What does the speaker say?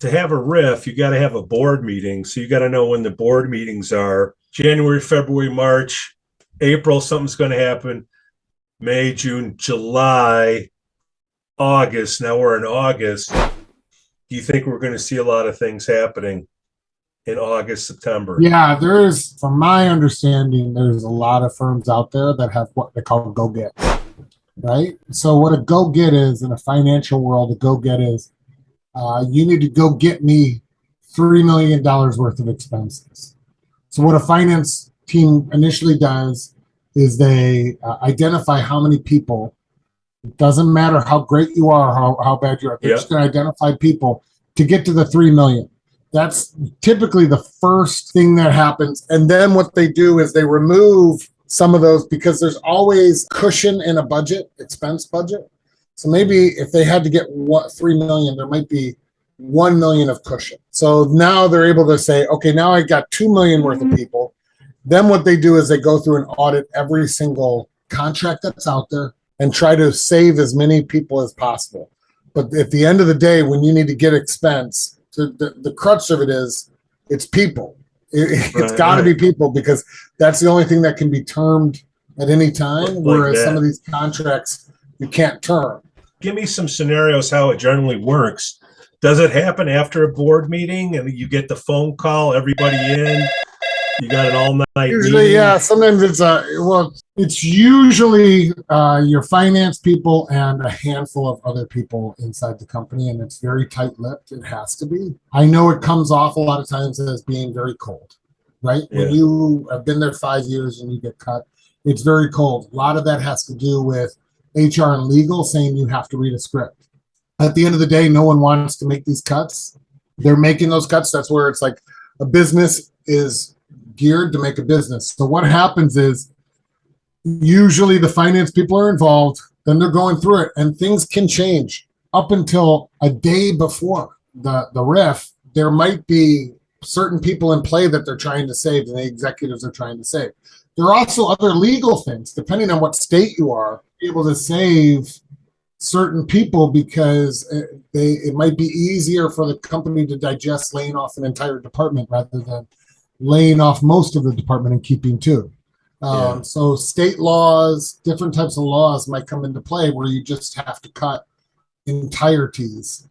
to have a RIF, you got to have a board meeting. So you got to know when the board meetings are. January, February, March, April, something's going to happen. May, June, July, August. Now we're in August. Do you think we're going to see a lot of things happening in August, September? Yeah, from my understanding, there's a lot of firms out there that have what they call go get, right? So what a go get is in a financial world, a go get is you need to go get me $3 million worth of expenses. So what a finance team initially does is they identify how many people. It doesn't matter how great you are, how bad you are. They're just going to identify people to get to the 3 million. That's typically the first thing that happens. And then what they do is they remove some of those because there's always cushion in a budget, expense budget. So maybe if they had to get 3 million, there might be 1 million of cushion. So now they're able to say, okay, now I got 2 million worth of people. Then what they do is they go through and audit every single contract that's out there and try to save as many people as possible. But at the end of the day, when you need to get expense, the crux of it is it's people. It's got to be people because that's the only thing that can be termed at any time, whereas some of these contracts you can't term. Give me some scenarios how it generally works. Does it happen after a board meeting and you get the phone call, everybody in? You got an all-night usually meeting? Yeah, sometimes it's usually your finance people and a handful of other people inside the company, and it's very tight-lipped. It has to be. I know it comes off a lot of times as being very cold, right? Yeah. When you have been there 5 years and you get cut, it's very cold. A lot of that has to do with HR and legal saying you have to read a script. At the end of the day, no one wants to make these cuts. They're making those cuts. That's where it's like a business is geared to make a business. So what happens is usually the finance people are involved, then they're going through it, and things can change up until a day before the RIF. There might be certain people in play that they're trying to save and the executives are trying to save. There are also other legal things, depending on what state you are, able to save certain people because it might be easier for the company to digest laying off an entire department rather than laying off most of the department and keeping two. So state laws, different types of laws might come into play where you just have to cut entireties